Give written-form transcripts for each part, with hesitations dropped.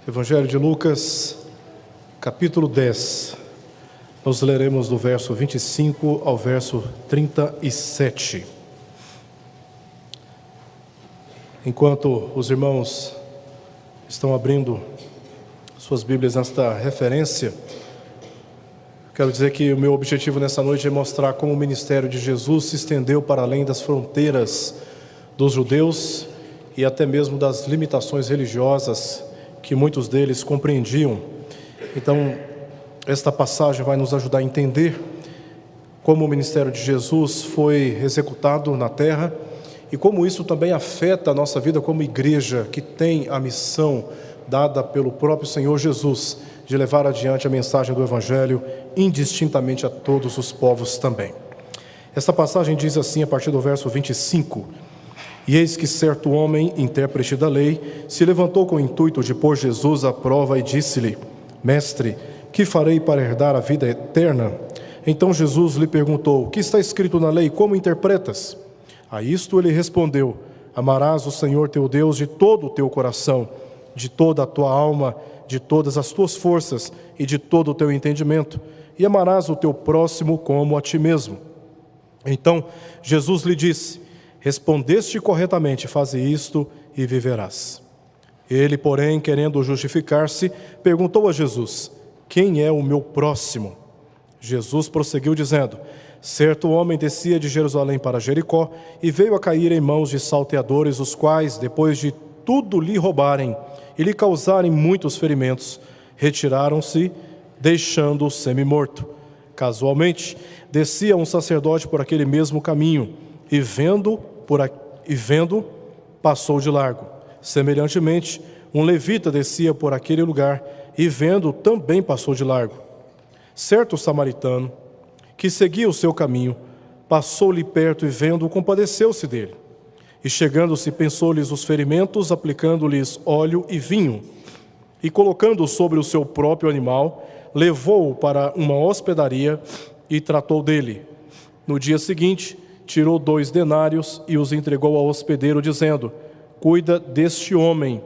Evangelho de Lucas, capítulo 10. Nós leremos do verso 25 ao verso 37. Enquanto os irmãos estão abrindo suas Bíblias nesta referência, quero dizer que o meu objetivo nessa noite é mostrar como o ministério de Jesus se estendeu para além das fronteiras dos judeus e até mesmo das limitações religiosas que muitos deles compreendiam. Então, esta passagem vai nos ajudar a entender como o ministério de Jesus foi executado na terra e como isso também afeta a nossa vida como igreja que tem a missão dada pelo próprio Senhor Jesus de levar adiante a mensagem do Evangelho indistintamente a todos os povos também. Esta passagem diz assim a partir do verso 25: E eis que certo homem, intérprete da lei, se levantou com o intuito de pôr Jesus à prova e disse-lhe: Mestre, que farei para herdar a vida eterna? Então Jesus lhe perguntou: O que está escrito na lei? Como interpretas? A isto ele respondeu: Amarás o Senhor teu Deus de todo o teu coração, de toda a tua alma, de todas as tuas forças e de todo o teu entendimento, e amarás o teu próximo como a ti mesmo. Então Jesus lhe disse: Respondeste corretamente, faze isto e viverás. Ele, porém, querendo justificar-se, perguntou a Jesus: Quem é o meu próximo? Jesus prosseguiu dizendo: Certo homem descia de Jerusalém para Jericó e veio a cair em mãos de salteadores, os quais, depois de tudo lhe roubarem e lhe causarem muitos ferimentos, retiraram-se, deixando-o semi-morto. Casualmente, descia um sacerdote por aquele mesmo caminho e vendo, passou de largo. Semelhantemente, um levita descia por aquele lugar e vendo, também passou de largo. Certo samaritano, que seguia o seu caminho, passou-lhe perto e vendo, compadeceu-se dele. E chegando-se, pensou-lhes os ferimentos, aplicando-lhes óleo e vinho. E colocando-o sobre o seu próprio animal, levou-o para uma hospedaria e tratou dele. No dia seguinte, tirou 2 denários e os entregou ao hospedeiro, dizendo: Cuida deste homem,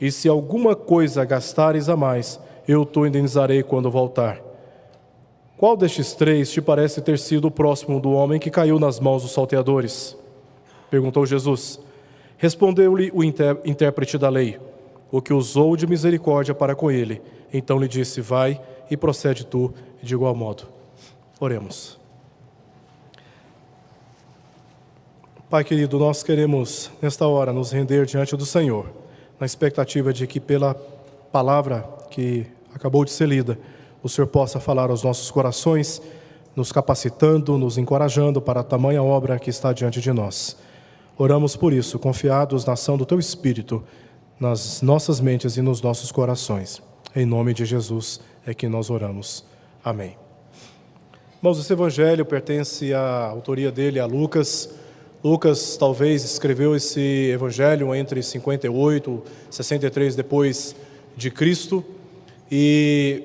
e se alguma coisa gastares a mais, eu te indenizarei quando voltar. Qual destes 3 te parece ter sido o próximo do homem que caiu nas mãos dos salteadores? Perguntou Jesus. Respondeu-lhe o intérprete da lei: O que usou de misericórdia para com ele. Então lhe disse: Vai e procede tu de igual modo. Oremos. Pai querido, nós queremos, nesta hora, nos render diante do Senhor, na expectativa de que pela palavra que acabou de ser lida, o Senhor possa falar aos nossos corações, nos capacitando, nos encorajando para a tamanha obra que está diante de nós. Oramos por isso, confiados na ação do Teu Espírito, nas nossas mentes e nos nossos corações. Em nome de Jesus é que nós oramos. Amém. Irmãos, esse evangelho pertence à autoria dele, a Lucas. Lucas talvez escreveu esse evangelho entre 58 e 63 depois de Cristo, e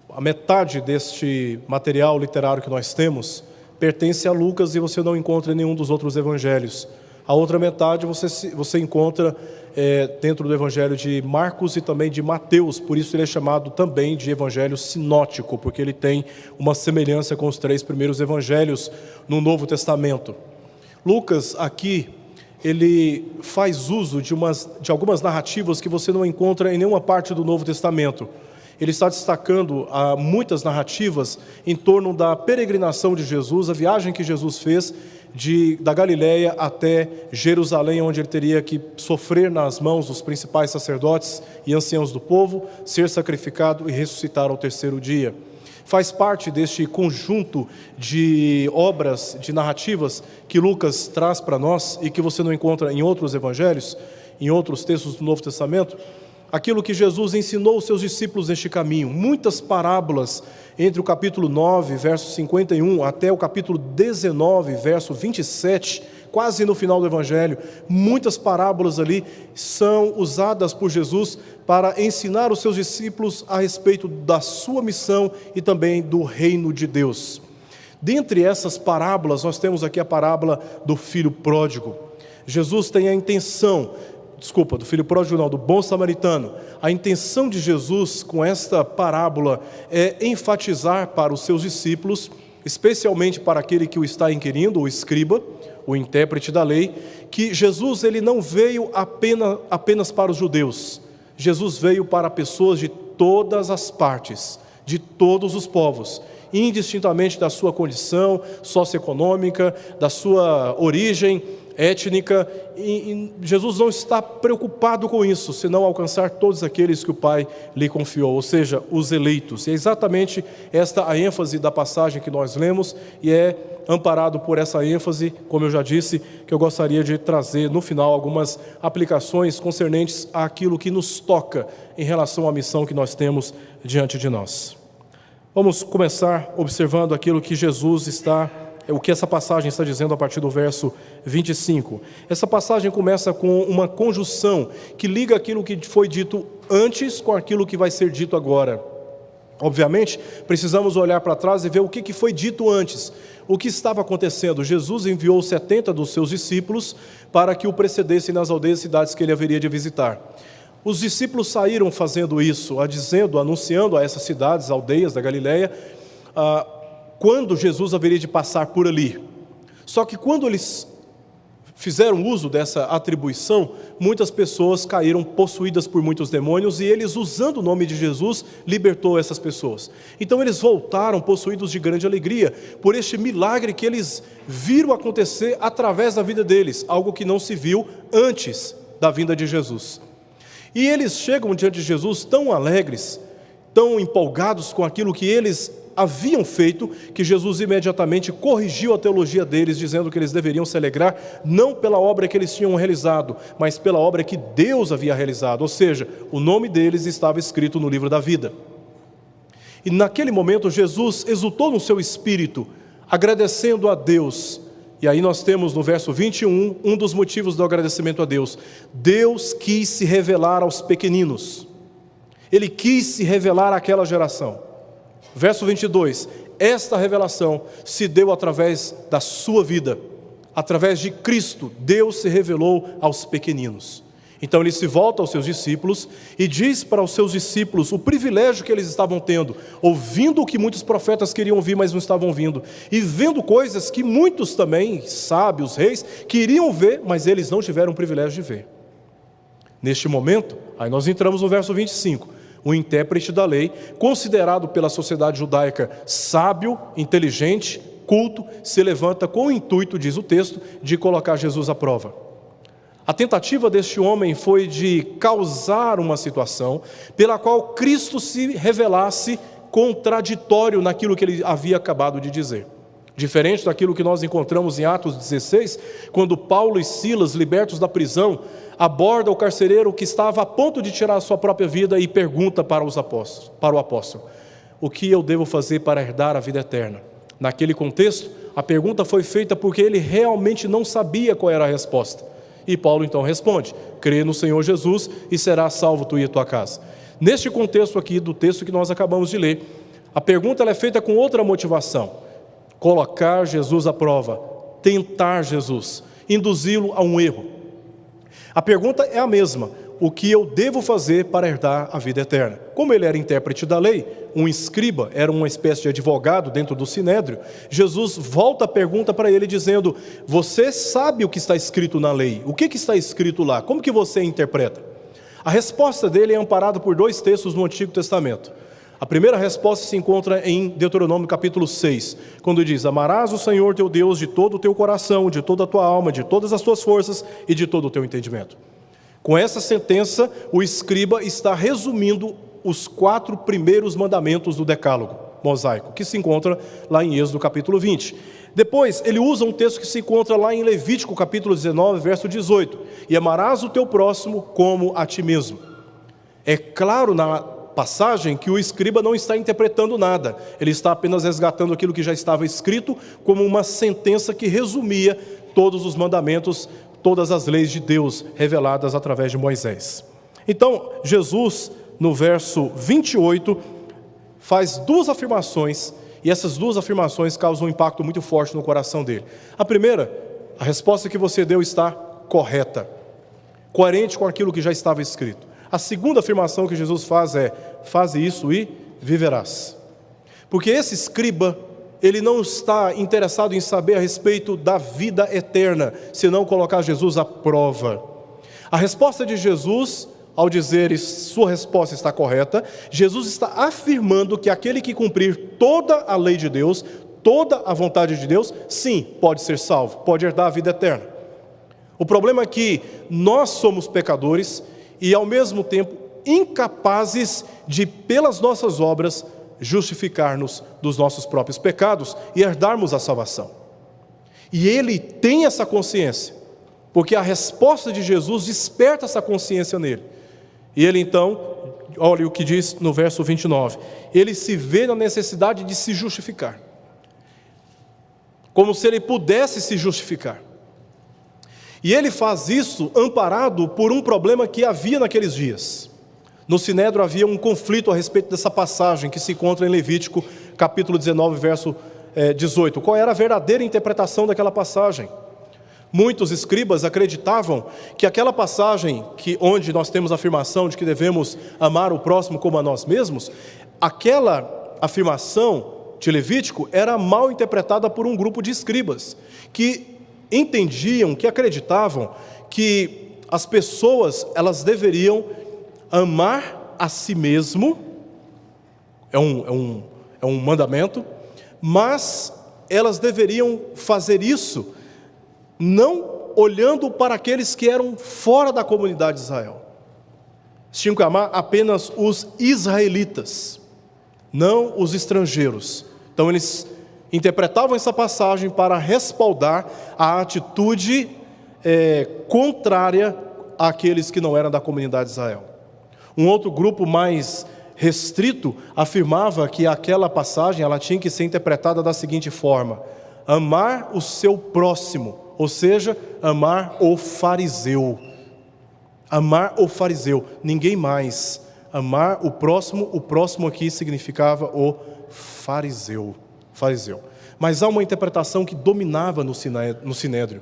a metade deste material literário que nós temos pertence a Lucas e você não encontra em nenhum dos outros evangelhos. A outra metade você encontra dentro do evangelho de Marcos e também de Mateus, por isso ele é chamado também de evangelho sinótico, porque ele tem uma semelhança com os 3 primeiros evangelhos no Novo Testamento. Lucas aqui, ele faz uso de algumas narrativas que você não encontra em nenhuma parte do Novo Testamento. Ele está destacando muitas narrativas em torno da peregrinação de Jesus, a viagem que Jesus fez da Galileia até Jerusalém, onde ele teria que sofrer nas mãos dos principais sacerdotes e anciãos do povo, ser sacrificado e ressuscitar ao 3º dia. Faz parte deste conjunto de obras, de narrativas que Lucas traz para nós e que você não encontra em outros evangelhos, em outros textos do Novo Testamento, aquilo que Jesus ensinou aos seus discípulos neste caminho. Muitas parábolas entre o capítulo 9, verso 51, até o capítulo 19, verso 27, quase no final do evangelho, muitas parábolas ali são usadas por Jesus para ensinar os seus discípulos a respeito da sua missão e também do reino de Deus. Dentre essas parábolas, nós temos aqui a parábola do filho pródigo. Jesus tem a intenção do filho pródigo não, do bom samaritano. A intenção de Jesus com esta parábola é enfatizar para os seus discípulos, especialmente para aquele que o está inquirindo, o escriba, o intérprete da lei, que Jesus ele não veio apenas para os judeus. Jesus veio para pessoas de todas as partes, de todos os povos, indistintamente da sua condição socioeconômica, da sua origem étnica, e Jesus não está preocupado com isso, senão alcançar todos aqueles que o Pai lhe confiou, ou seja, os eleitos. E é exatamente esta a ênfase da passagem que nós lemos, e é amparado por essa ênfase, como eu já disse, que eu gostaria de trazer no final algumas aplicações concernentes àquilo que nos toca em relação à missão que nós temos diante de nós. Vamos começar observando aquilo que o que essa passagem está dizendo a partir do verso 25. Essa passagem começa com uma conjunção que liga aquilo que foi dito antes com aquilo que vai ser dito agora. Obviamente, precisamos olhar para trás e ver o que foi dito antes. O que estava acontecendo? Jesus enviou 70 dos seus discípulos para que o precedessem nas aldeias e cidades que ele haveria de visitar. Os discípulos saíram fazendo isso, anunciando a essas cidades, aldeias da Galileia, quando Jesus haveria de passar por ali. Só que quando eles fizeram uso dessa atribuição, muitas pessoas caíram possuídas por muitos demônios, e eles, usando o nome de Jesus, libertou essas pessoas. Então eles voltaram possuídos de grande alegria por este milagre que eles viram acontecer através da vida deles, algo que não se viu antes da vinda de Jesus. E eles chegam diante de Jesus tão alegres, tão empolgados com aquilo que eles haviam feito, que Jesus imediatamente corrigiu a teologia deles, dizendo que eles deveriam se alegrar não pela obra que eles tinham realizado, mas pela obra que Deus havia realizado, ou seja, o nome deles estava escrito no livro da vida. E naquele momento Jesus exultou no seu espírito, agradecendo a Deus. E aí nós temos no verso 21, um dos motivos do agradecimento a Deus. Deus quis se revelar aos pequeninos. Ele quis se revelar àquela geração. Verso 22, esta revelação se deu através da sua vida. Através de Cristo, Deus se revelou aos pequeninos. Então ele se volta aos seus discípulos e diz para os seus discípulos o privilégio que eles estavam tendo, ouvindo o que muitos profetas queriam ouvir, mas não estavam ouvindo, e vendo coisas que muitos também, sábios, reis, queriam ver, mas eles não tiveram o privilégio de ver. Neste momento, aí nós entramos no verso 25, o intérprete da lei, considerado pela sociedade judaica sábio, inteligente, culto, se levanta com o intuito, diz o texto, de colocar Jesus à prova. A tentativa deste homem foi de causar uma situação pela qual Cristo se revelasse contraditório naquilo que ele havia acabado de dizer. Diferente daquilo que nós encontramos em Atos 16, quando Paulo e Silas, libertos da prisão, aborda o carcereiro que estava a ponto de tirar a sua própria vida e pergunta para o apóstolo: o que eu devo fazer para herdar a vida eterna? Naquele contexto, a pergunta foi feita porque ele realmente não sabia qual era a resposta. E Paulo então responde: crê no Senhor Jesus e serás salvo tu e a tua casa. Neste contexto aqui do texto que nós acabamos de ler, a pergunta ela é feita com outra motivação: colocar Jesus à prova, tentar Jesus, induzi-lo a um erro. A pergunta é a mesma: o que eu devo fazer para herdar a vida eterna? Como ele era intérprete da lei, um escriba, era uma espécie de advogado dentro do sinédrio, Jesus volta a pergunta para ele dizendo: você sabe o que está escrito na lei? O que está escrito lá? Como que você interpreta? A resposta dele é amparada por dois textos no Antigo Testamento. A primeira resposta se encontra em Deuteronômio capítulo 6, quando diz: amarás o Senhor teu Deus de todo o teu coração, de toda a tua alma, de todas as tuas forças e de todo o teu entendimento. Com essa sentença, o escriba está resumindo os 4 primeiros mandamentos do decálogo mosaico, que se encontra lá em Êxodo capítulo 20. Depois, ele usa um texto que se encontra lá em Levítico capítulo 19, verso 18: e amarás o teu próximo como a ti mesmo. É claro na passagem que o escriba não está interpretando nada, ele está apenas resgatando aquilo que já estava escrito como uma sentença que resumia todos os mandamentos, todas as leis de Deus reveladas através de Moisés. Então, Jesus, no verso 28, faz 2 afirmações, e essas 2 afirmações causam um impacto muito forte no coração dele. A primeira, a resposta que você deu está correta. coerente com aquilo que já estava escrito. A segunda afirmação que Jesus faz é: faze isso e viverás. Porque esse escriba, ele não está interessado em saber a respeito da vida eterna, senão colocar Jesus à prova. A resposta de Jesus, ao dizer sua resposta está correta, Jesus está afirmando que aquele que cumprir toda a lei de Deus, toda a vontade de Deus, sim, pode ser salvo, pode herdar a vida eterna. O problema é que nós somos pecadores e ao mesmo tempo incapazes de, pelas nossas obras, justificar-nos dos nossos próprios pecados e herdarmos a salvação. E ele tem essa consciência, porque a resposta de Jesus desperta essa consciência nele. E ele então, olha o que diz no verso 29, ele se vê na necessidade de se justificar, como se ele pudesse se justificar. E ele faz isso amparado por um problema que havia naqueles dias. No Sinédrio havia um conflito a respeito dessa passagem que se encontra em Levítico, capítulo 19, verso 18. Qual era a verdadeira interpretação daquela passagem? Muitos escribas acreditavam que aquela passagem, onde nós temos a afirmação de que devemos amar o próximo como a nós mesmos, aquela afirmação de Levítico era mal interpretada por um grupo de escribas, que entendiam, que acreditavam que as pessoas, elas deveriam amar a si mesmo, é um mandamento, mas elas deveriam fazer isso não olhando para aqueles que eram fora da comunidade de Israel. Tinham que amar apenas os israelitas, não os estrangeiros. Então eles interpretavam essa passagem para respaldar a atitude contrária àqueles que não eram da comunidade de Israel. Um outro grupo mais restrito afirmava que aquela passagem ela tinha que ser interpretada da seguinte forma: amar o seu próximo, ou seja, amar o fariseu. Amar o fariseu, ninguém mais. Amar o próximo aqui significava o fariseu. Mas há uma interpretação que dominava no Sinédrio.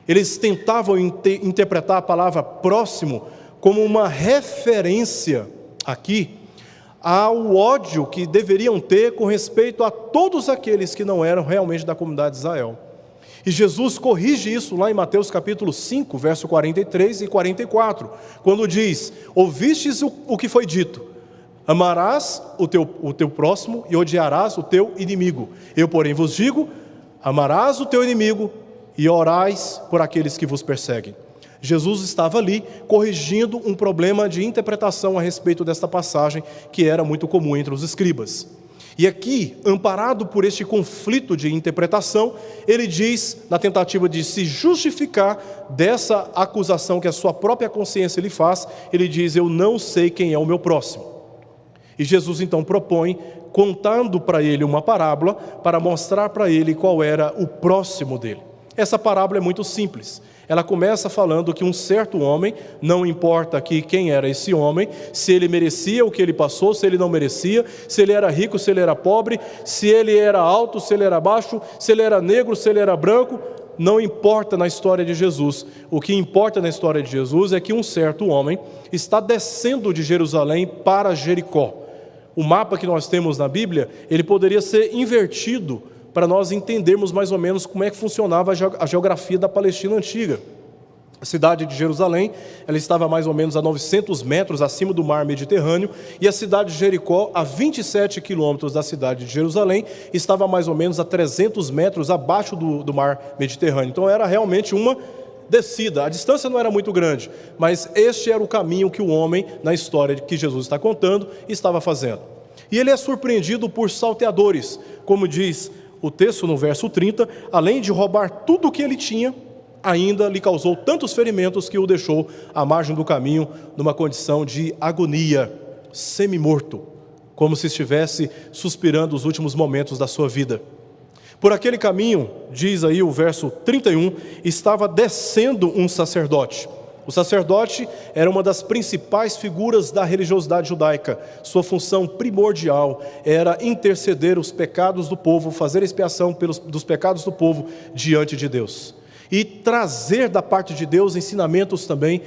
Eles tentavam interpretar a palavra próximo como uma referência aqui ao ódio que deveriam ter com respeito a todos aqueles que não eram realmente da comunidade de Israel. E Jesus corrige isso lá em Mateus capítulo 5, verso 43 e 44, quando diz: ouvistes o que foi dito, amarás o teu próximo e odiarás o teu inimigo. Eu, porém, vos digo, amarás o teu inimigo e orais por aqueles que vos perseguem. Jesus estava ali corrigindo um problema de interpretação a respeito desta passagem que era muito comum entre os escribas. E aqui, amparado por este conflito de interpretação, ele diz, na tentativa de se justificar dessa acusação que a sua própria consciência lhe faz, ele diz: eu não sei quem é o meu próximo. E Jesus então propõe, contando para ele uma parábola, para mostrar para ele qual era o próximo dele. Essa parábola é muito simples. Ela começa falando que um certo homem, não importa aqui quem era esse homem, se ele merecia o que ele passou, se ele não merecia, se ele era rico, se ele era pobre, se ele era alto, se ele era baixo, se ele era negro, se ele era branco, não importa na história de Jesus. O que importa na história de Jesus é que um certo homem está descendo de Jerusalém para Jericó. O mapa que nós temos na Bíblia, ele poderia ser invertido para nós entendermos mais ou menos como é que funcionava a geografia da Palestina antiga. A cidade de Jerusalém, ela estava mais ou menos a 900 metros acima do mar Mediterrâneo, e a cidade de Jericó, a 27 quilômetros da cidade de Jerusalém, estava mais ou menos a 300 metros abaixo do mar Mediterrâneo. Então era realmente uma descida, a distância não era muito grande, mas este era o caminho que o homem, na história que Jesus está contando, estava fazendo. E ele é surpreendido por salteadores, como diz o texto no verso 30, além de roubar tudo o que ele tinha, ainda lhe causou tantos ferimentos que o deixou à margem do caminho, numa condição de agonia, semi-morto, como se estivesse suspirando os últimos momentos da sua vida. Por aquele caminho, diz aí o verso 31, estava descendo um sacerdote. O sacerdote era uma das principais figuras da religiosidade judaica. Sua função primordial era interceder os pecados do povo, fazer expiação dos pecados do povo diante de Deus. E trazer da parte de Deus ensinamentos também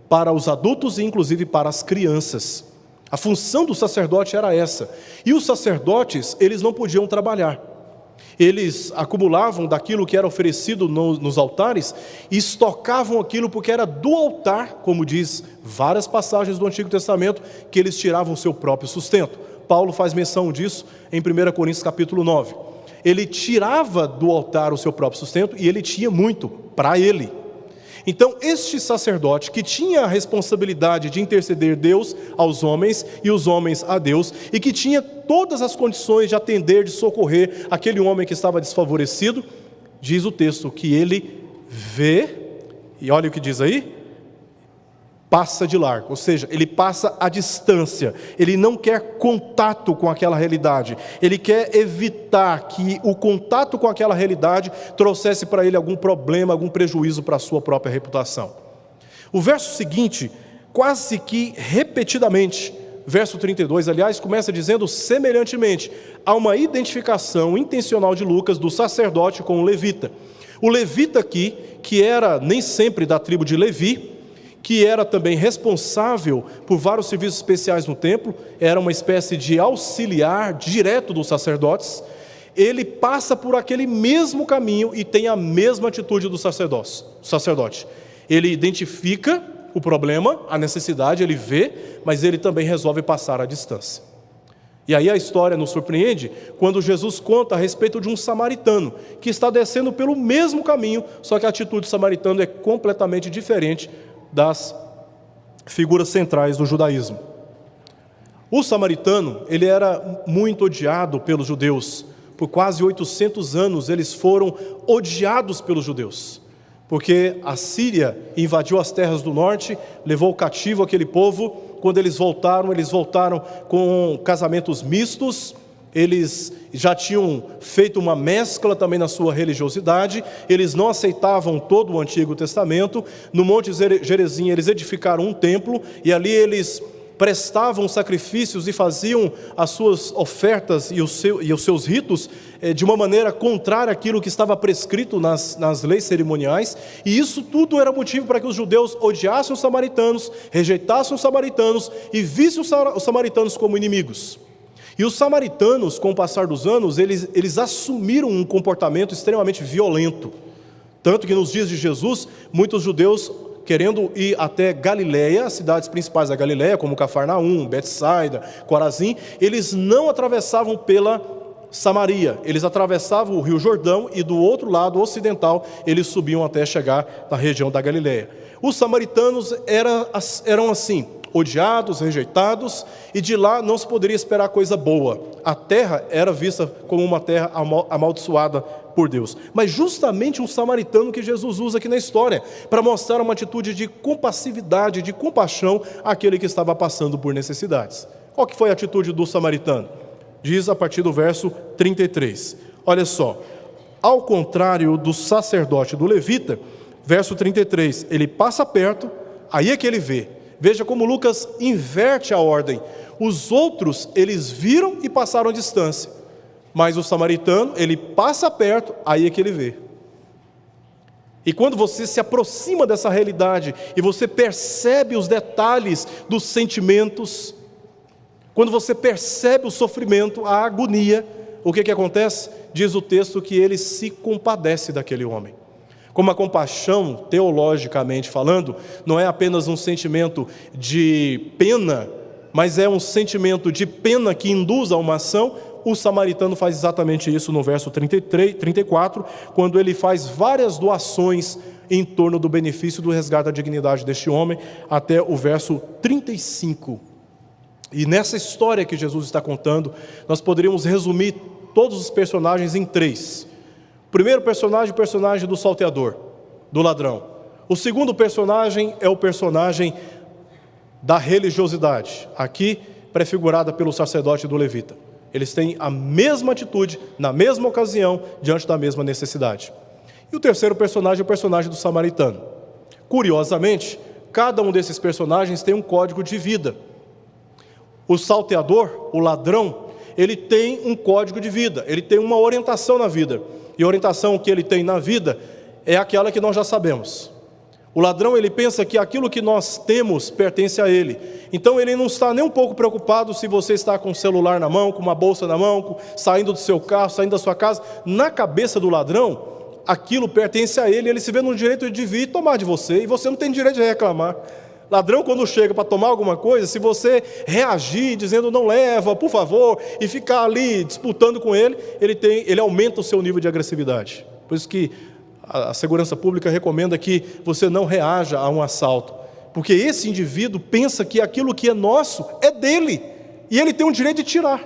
para os adultos e inclusive para as crianças. A função do sacerdote era essa. E os sacerdotes, eles não podiam trabalhar. Eles acumulavam daquilo que era oferecido nos altares e estocavam aquilo porque era do altar, como diz várias passagens do Antigo Testamento, que eles tiravam o seu próprio sustento. Paulo faz menção disso em 1 Coríntios capítulo 9. Ele tirava do altar o seu próprio sustento e ele tinha muito para ele. Então, este sacerdote que tinha a responsabilidade de interceder Deus aos homens e os homens a Deus, e que tinha todas as condições de atender, de socorrer aquele homem que estava desfavorecido, diz o texto que ele vê, e olha o que diz aí, passa de largo, ou seja, ele passa à distância, ele não quer contato com aquela realidade, ele quer evitar que o contato com aquela realidade trouxesse para ele algum problema, algum prejuízo para a sua própria reputação. O verso seguinte, quase que repetidamente, verso 32, aliás, começa dizendo semelhantemente, há uma identificação intencional de Lucas do sacerdote com o levita. O levita aqui, que era nem sempre da tribo de Levi, que era também responsável por vários serviços especiais no templo, era uma espécie de auxiliar direto dos sacerdotes, ele passa por aquele mesmo caminho e tem a mesma atitude do sacerdote. Ele identifica o problema, a necessidade, ele vê, mas ele também resolve passar à distância. E aí a história nos surpreende quando Jesus conta a respeito de um samaritano que está descendo pelo mesmo caminho, só que a atitude do samaritano é completamente diferente das figuras centrais do judaísmo. O samaritano, ele era muito odiado pelos judeus. Por quase 800 anos eles foram odiados pelos judeus, porque a Síria invadiu as terras do norte, levou cativo aquele povo. Quando eles voltaram com casamentos mistos. Eles já tinham feito uma mescla também na sua religiosidade, eles não aceitavam todo o Antigo Testamento. No Monte Gerizim eles edificaram um templo, e ali eles prestavam sacrifícios e faziam as suas ofertas e os seus ritos de uma maneira contrária àquilo que estava prescrito nas leis cerimoniais, e isso tudo era motivo para que os judeus odiassem os samaritanos, rejeitassem os samaritanos e vissem os samaritanos como inimigos. E os samaritanos, com o passar dos anos, eles assumiram um comportamento extremamente violento. Tanto que nos dias de Jesus, muitos judeus, querendo ir até Galileia, as cidades principais da Galileia, como Cafarnaum, Betsaida, Corazim, eles não atravessavam pela Samaria, eles atravessavam o Rio Jordão e do outro lado ocidental eles subiam até chegar na região da Galileia. Os samaritanos eram assim, odiados, rejeitados, e de lá não se poderia esperar coisa boa. A terra era vista como uma terra amaldiçoada por Deus. Mas justamente um samaritano que Jesus usa aqui na história, para mostrar uma atitude de compassividade, de compaixão àquele que estava passando por necessidades. Qual que foi a atitude do samaritano? Diz a partir do verso 33. Olha só, ao contrário do sacerdote do levita, verso 33, ele passa perto, aí é que ele vê. Veja como Lucas inverte a ordem. Os outros, eles viram e passaram a distância. Mas o samaritano, ele passa perto, aí é que ele vê. E quando você se aproxima dessa realidade, e você percebe os detalhes dos sentimentos, quando você percebe o sofrimento, a agonia, o que acontece? Diz o texto que ele se compadece daquele homem. Como a compaixão, teologicamente falando, não é apenas um sentimento de pena, mas é um sentimento de pena que induz a uma ação. O samaritano faz exatamente isso no verso 34, quando ele faz várias doações em torno do benefício do resgate da dignidade deste homem, até o verso 35. E nessa história que Jesus está contando, nós poderíamos resumir todos os personagens em 3. O primeiro personagem, o personagem do salteador, do ladrão. O segundo personagem é o personagem da religiosidade, aqui prefigurada pelo sacerdote do levita. Eles têm a mesma atitude, na mesma ocasião, diante da mesma necessidade. E o terceiro personagem é o personagem do samaritano. Curiosamente, cada um desses personagens tem um código de vida. O salteador, o ladrão, ele tem um código de vida, ele tem uma orientação na vida. E a orientação que ele tem na vida é aquela que nós já sabemos. O ladrão, ele pensa que aquilo que nós temos pertence a ele. Então ele não está nem um pouco preocupado se você está com o celular na mão, com uma bolsa na mão, saindo do seu carro, saindo da sua casa. Na cabeça do ladrão, aquilo pertence a ele, ele se vê no direito de vir e tomar de você, e você não tem direito de reclamar. Ladrão, quando chega para tomar alguma coisa, se você reagir dizendo não leva, por favor, e ficar ali disputando com ele, ele aumenta o seu nível de agressividade. Por isso que a segurança pública recomenda que você não reaja a um assalto, porque esse indivíduo pensa que aquilo que é nosso é dele, e ele tem o direito de tirar.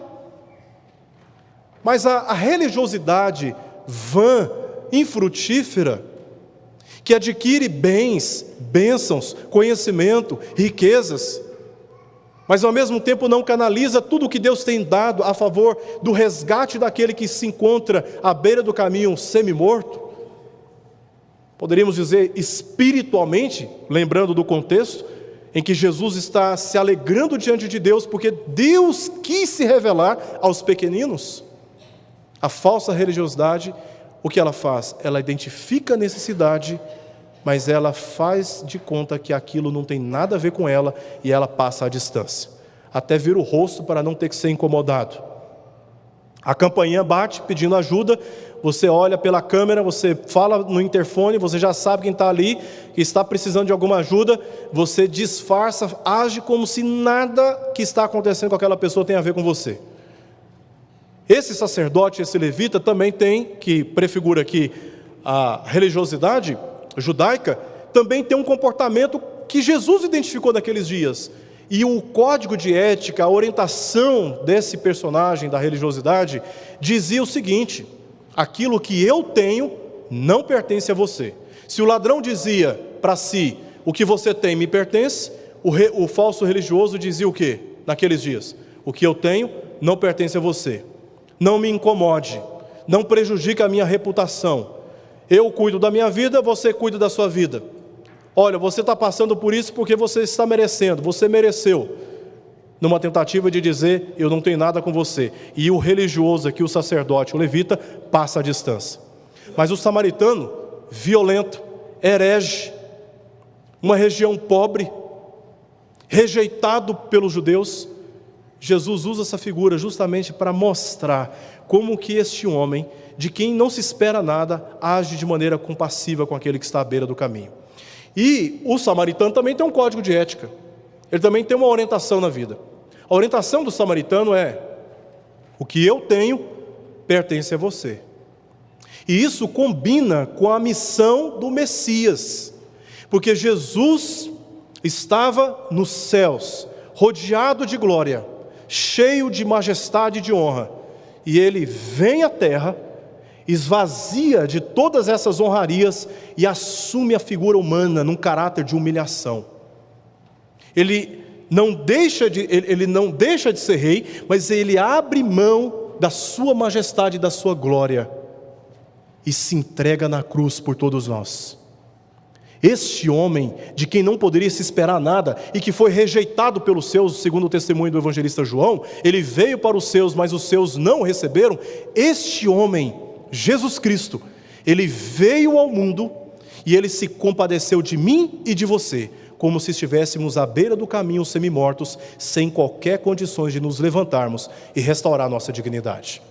Mas a religiosidade vã, infrutífera, que adquire bens, bênçãos, conhecimento, riquezas, mas ao mesmo tempo não canaliza tudo o que Deus tem dado a favor do resgate daquele que se encontra à beira do caminho semi-morto. Poderíamos dizer espiritualmente, lembrando do contexto, em que Jesus está se alegrando diante de Deus, porque Deus quis se revelar aos pequeninos. A falsa religiosidade, o que ela faz? Ela identifica a necessidade, mas ela faz de conta que aquilo não tem nada a ver com ela, e ela passa à distância, até vira o rosto para não ter que ser incomodado. A campainha bate pedindo ajuda, você olha pela câmera, você fala no interfone, você já sabe quem está ali, que está precisando de alguma ajuda, você disfarça, age como se nada que está acontecendo com aquela pessoa tenha a ver com você. Esse sacerdote, esse levita também tem, que prefigura aqui a religiosidade judaica, também tem um comportamento que Jesus identificou naqueles dias. E o código de ética, a orientação desse personagem da religiosidade, dizia o seguinte: aquilo que eu tenho não pertence a você. Se o ladrão dizia para si, o que você tem me pertence, o falso religioso dizia o quê? Naqueles dias: o que eu tenho não pertence a você. Não me incomode, não prejudique a minha reputação. Eu cuido da minha vida, você cuida da sua vida. Olha, você está passando por isso porque você está merecendo, você mereceu. Numa tentativa de dizer, eu não tenho nada com você. E o religioso aqui, o sacerdote, o levita, passa a distância. Mas o samaritano, violento, herege, uma região pobre, rejeitado pelos judeus, Jesus usa essa figura justamente para mostrar como que este homem, de quem não se espera nada, age de maneira compassiva com aquele que está à beira do caminho. E o samaritano também tem um código de ética, ele também tem uma orientação na vida. A orientação do samaritano é: o que eu tenho pertence a você. E isso combina com a missão do Messias, porque Jesus estava nos céus, rodeado de glória, cheio de majestade e de honra, e ele vem à terra, esvazia de todas essas honrarias e assume a figura humana num caráter de humilhação. Ele não deixa de ser rei, mas ele abre mão da sua majestade e da sua glória e se entrega na cruz por todos nós. Este homem, de quem não poderia se esperar nada e que foi rejeitado pelos seus, segundo o testemunho do evangelista João, ele veio para os seus, mas os seus não o receberam. Este homem, Jesus Cristo, ele veio ao mundo e ele se compadeceu de mim e de você, como se estivéssemos à beira do caminho semi-mortos, sem qualquer condições de nos levantarmos e restaurar nossa dignidade.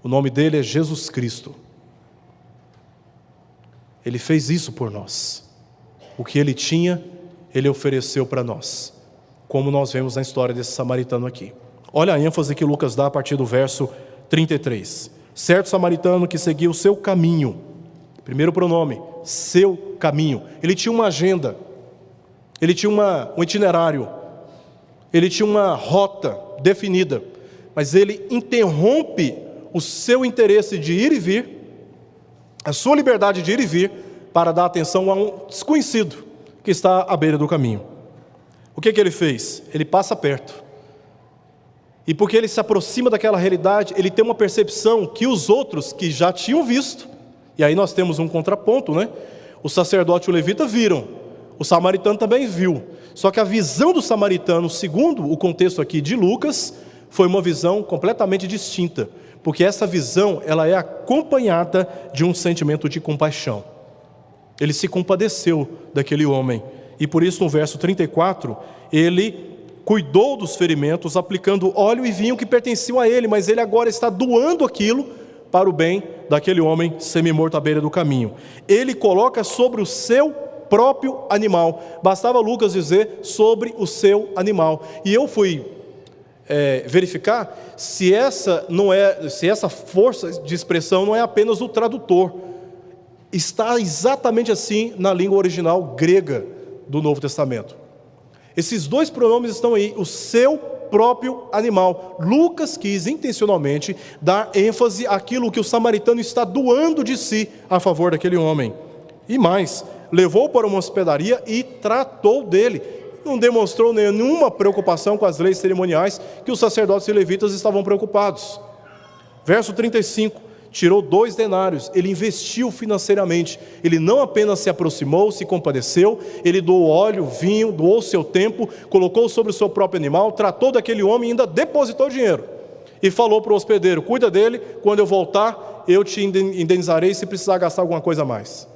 O nome dele é Jesus Cristo. Ele fez isso por nós. O que ele tinha, ele ofereceu para nós, como nós vemos na história desse samaritano aqui. Olha a ênfase que Lucas dá a partir do verso 33. Certo samaritano que seguia o seu caminho, primeiro pronome, seu caminho. Ele tinha uma agenda, ele tinha um itinerário, ele tinha uma rota definida, mas ele interrompe o seu interesse de ir e vir, a sua liberdade de ir e vir, para dar atenção a um desconhecido que está à beira do caminho. O que ele fez? Ele passa perto. E porque ele se aproxima daquela realidade, ele tem uma percepção que os outros que já tinham visto, e aí nós temos um contraponto, né? O sacerdote e o levita viram, o samaritano também viu. Só que a visão do samaritano, segundo o contexto aqui de Lucas, foi uma visão completamente distinta, Porque essa visão, ela é acompanhada de um sentimento de compaixão. Ele se compadeceu daquele homem. E por isso, no verso 34, ele cuidou dos ferimentos, aplicando óleo e vinho que pertenciam a ele, mas ele agora está doando aquilo para o bem daquele homem semi-morto à beira do caminho. Ele coloca sobre o seu próprio animal. Bastava Lucas dizer sobre o seu animal. E eu fui verificar se essa força de expressão não é apenas do tradutor. Está exatamente assim na língua original grega do Novo Testamento. Esses dois pronomes estão aí, o seu próprio animal. Lucas quis intencionalmente dar ênfase àquilo que o samaritano está doando de si a favor daquele homem. E mais, levou para uma hospedaria e tratou dele. Não demonstrou nenhuma preocupação com as leis cerimoniais que os sacerdotes e levitas estavam preocupados. Verso 35. Tirou 2 denários, ele investiu financeiramente, ele não apenas se aproximou, se compadeceu, ele doou óleo, vinho, doou seu tempo, colocou sobre o seu próprio animal, tratou daquele homem e ainda depositou dinheiro. E falou para o hospedeiro: cuida dele, quando eu voltar, eu te indenizarei se precisar gastar alguma coisa a mais.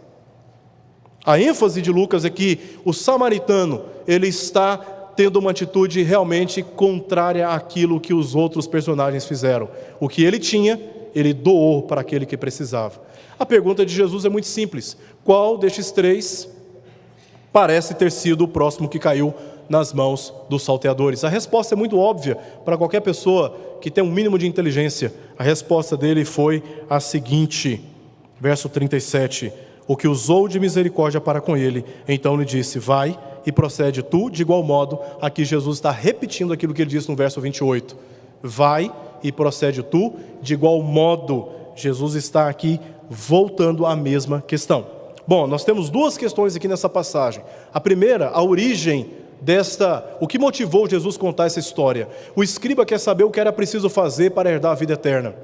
A ênfase de Lucas é que o samaritano, ele está tendo uma atitude realmente contrária àquilo que os outros personagens fizeram. O que ele tinha, ele doou para aquele que precisava. A pergunta de Jesus é muito simples: qual destes 3 parece ter sido o próximo que caiu nas mãos dos salteadores? A resposta é muito óbvia para qualquer pessoa que tem um mínimo de inteligência. A resposta dele foi a seguinte, verso 37: o que usou de misericórdia para com ele, então lhe disse: vai e procede tu de igual modo. Aqui Jesus está repetindo aquilo que ele disse no verso 28. Vai e procede tu de igual modo. Jesus está aqui voltando à mesma questão. Bom, nós temos 2 questões aqui nessa passagem. A primeira, a origem o que motivou Jesus contar essa história. O escriba quer saber o que era preciso fazer para herdar a vida eterna.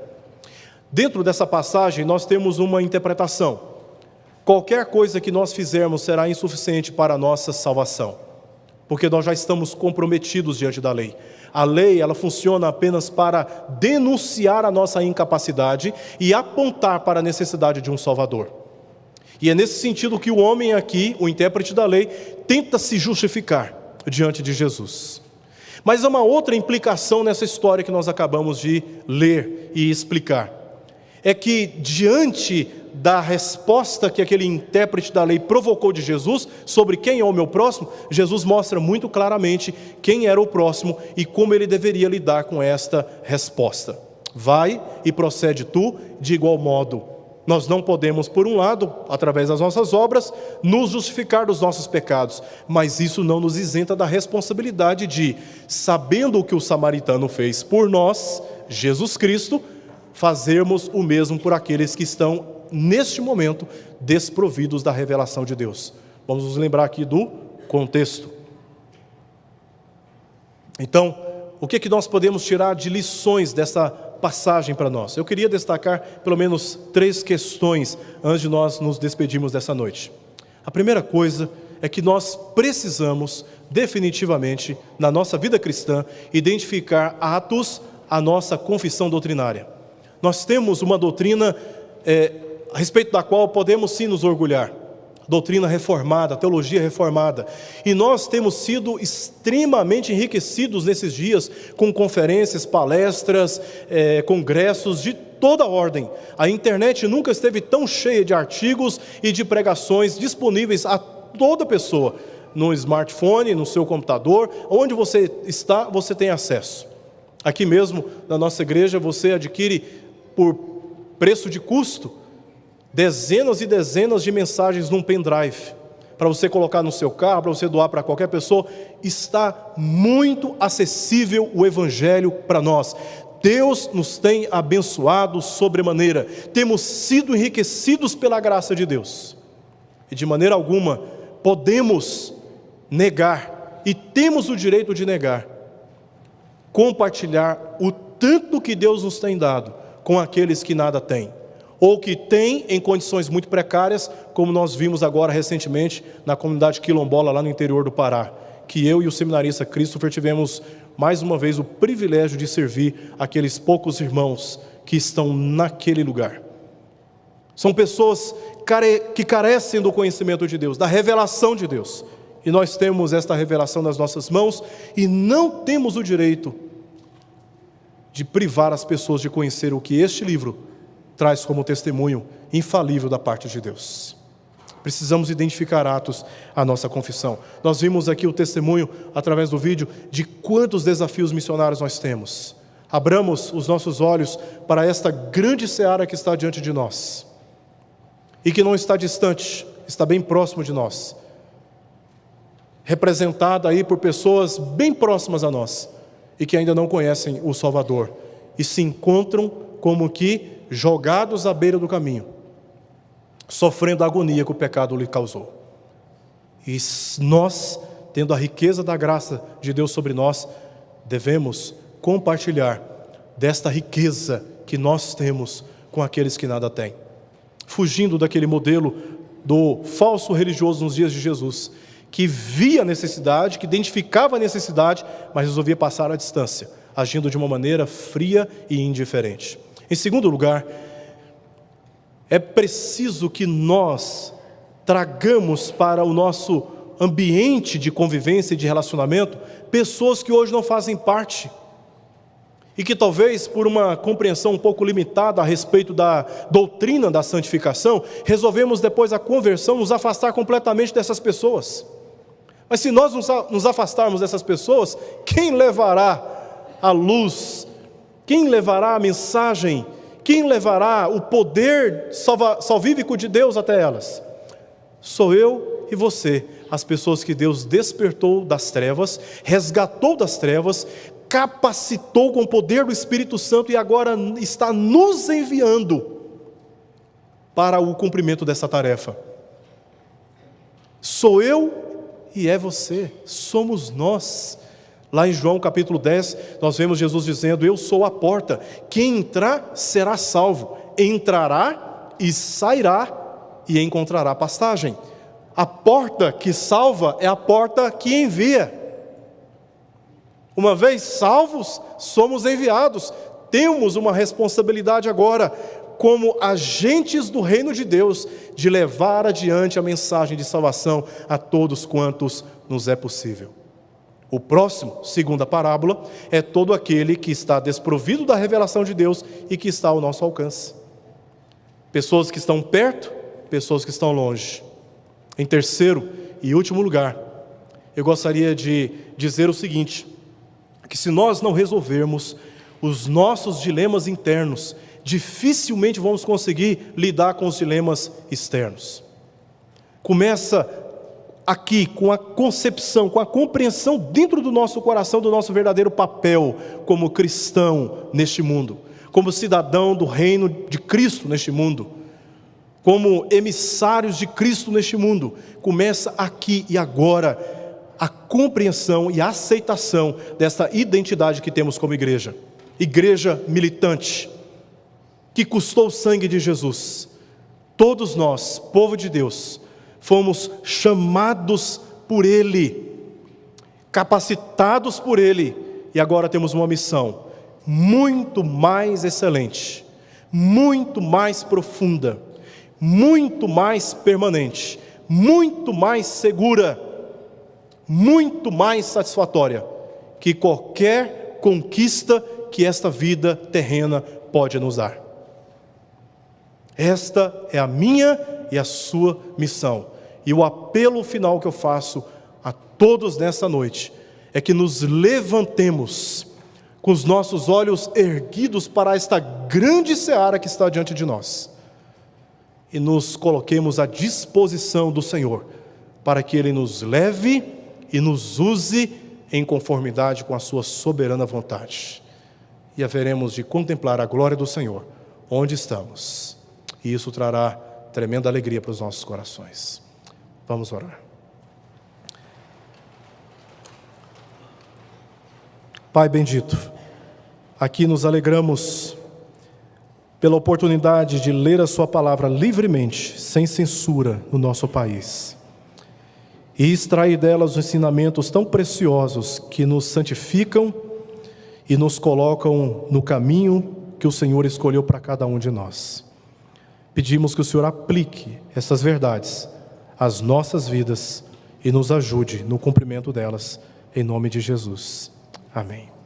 Dentro dessa passagem nós temos uma interpretação: qualquer coisa que nós fizermos será insuficiente para a nossa salvação, porque nós já estamos comprometidos diante da lei. A lei, ela funciona apenas para denunciar a nossa incapacidade e apontar para a necessidade de um Salvador. E é nesse sentido que o homem aqui, o intérprete da lei, tenta se justificar diante de Jesus. Mas há uma outra implicação nessa história que nós acabamos de ler e explicar. É que diante da resposta que aquele intérprete da lei provocou de Jesus sobre quem é o meu próximo, Jesus mostra muito claramente quem era o próximo e como ele deveria lidar com esta resposta. Vai e procede tu de igual modo. Nós não podemos, por um lado, através das nossas obras, nos justificar dos nossos pecados, mas isso não nos isenta da responsabilidade de, sabendo o que o samaritano fez por nós, Jesus Cristo, fazermos o mesmo por aqueles que estão neste momento desprovidos da revelação de Deus. Vamos nos lembrar aqui do contexto. Então, o que é que nós podemos tirar de lições dessa passagem para nós? Eu queria destacar pelo menos 3 questões antes de nós nos despedirmos dessa noite. A primeira coisa é que nós precisamos definitivamente, na nossa vida cristã, identificar atos à nossa confissão doutrinária. Nós temos uma doutrina a respeito da qual podemos sim nos orgulhar. Doutrina reformada, teologia reformada. E nós temos sido extremamente enriquecidos nesses dias com conferências, palestras, congressos de toda ordem. A internet nunca esteve tão cheia de artigos e de pregações disponíveis a toda pessoa. No smartphone, no seu computador, onde você está, você tem acesso. Aqui mesmo, na nossa igreja, você adquire por preço de custo dezenas e dezenas de mensagens num pendrive, para você colocar no seu carro, para você doar para qualquer pessoa. Está muito acessível o Evangelho para nós. Deus nos tem abençoado sobremaneira, temos sido enriquecidos pela graça de Deus, e de maneira alguma podemos negar, e temos o direito de negar, compartilhar o tanto que Deus nos tem dado com aqueles que nada têm, ou que têm em condições muito precárias, como nós vimos agora recentemente na comunidade quilombola lá no interior do Pará, que eu e o seminarista Christopher tivemos mais uma vez o privilégio de servir aqueles poucos irmãos que estão naquele lugar. São pessoas que carecem do conhecimento de Deus, da revelação de Deus. E nós temos esta revelação nas nossas mãos e não temos o direito de privar as pessoas de conhecer o que este livro traz como testemunho infalível da parte de Deus. Precisamos identificar atos à nossa confissão. Nós vimos aqui o testemunho, através do vídeo, de quantos desafios missionários nós temos. Abramos os nossos olhos para esta grande seara que está diante de nós. E que não está distante, está bem próximo de nós. Representada aí por pessoas bem próximas a nós. E que ainda não conhecem o Salvador. E se encontram como que jogados à beira do caminho, sofrendo a agonia que o pecado lhe causou. E nós, tendo a riqueza da graça de Deus sobre nós, devemos compartilhar desta riqueza que nós temos com aqueles que nada têm. Fugindo daquele modelo do falso religioso nos dias de Jesus, que via a necessidade, que identificava a necessidade, mas resolvia passar à distância, agindo de uma maneira fria e indiferente. Em segundo lugar, é preciso que nós tragamos para o nosso ambiente de convivência e de relacionamento pessoas que hoje não fazem parte e que talvez por uma compreensão um pouco limitada a respeito da doutrina da santificação, resolvemos depois da conversão nos afastar completamente dessas pessoas. Mas se nós nos afastarmos dessas pessoas, quem levará a luz? Quem levará a mensagem? Quem levará o poder salvífico de Deus até elas? Sou eu e você, as pessoas que Deus despertou das trevas, resgatou das trevas, capacitou com o poder do Espírito Santo e agora está nos enviando para o cumprimento dessa tarefa. Sou eu e é você, somos nós. Lá em João capítulo 10, nós vemos Jesus dizendo: eu sou a porta, quem entrar será salvo, entrará e sairá e encontrará pastagem. A porta que salva é a porta que envia. Uma vez salvos, somos enviados. Temos uma responsabilidade agora, como agentes do reino de Deus, de levar adiante a mensagem de salvação a todos quantos nos é possível. O próximo, segundo a parábola, é todo aquele que está desprovido da revelação de Deus e que está ao nosso alcance. Pessoas que estão perto, pessoas que estão longe. Em terceiro e último lugar, eu gostaria de dizer o seguinte, que se nós não resolvermos os nossos dilemas internos, dificilmente vamos conseguir lidar com os dilemas externos. Começa aqui com a concepção, com a compreensão dentro do nosso coração do nosso verdadeiro papel como cristão neste mundo, como cidadão do reino de Cristo neste mundo, como emissários de Cristo neste mundo. Começa aqui e agora a compreensão e a aceitação dessa identidade que temos como igreja. Igreja militante, que custou o sangue de Jesus. Todos nós, povo de Deus, fomos chamados por Ele, capacitados por Ele, e agora temos uma missão muito mais excelente, muito mais profunda, muito mais permanente, muito mais segura, muito mais satisfatória que qualquer conquista que esta vida terrena pode nos dar. Esta é a minha e a sua missão. E o apelo final que eu faço a todos nesta noite é que nos levantemos com os nossos olhos erguidos para esta grande seara que está diante de nós e nos coloquemos à disposição do Senhor para que Ele nos leve e nos use em conformidade com a sua soberana vontade. E haveremos de contemplar a glória do Senhor onde estamos. E isso trará tremenda alegria para os nossos corações. Vamos orar. Pai bendito, aqui nos alegramos pela oportunidade de ler a sua palavra livremente, sem censura, no nosso país. E extrair delas os ensinamentos tão preciosos que nos santificam e nos colocam no caminho que o Senhor escolheu para cada um de nós. Pedimos que o Senhor aplique essas verdades às nossas vidas e nos ajude no cumprimento delas, em nome de Jesus. Amém.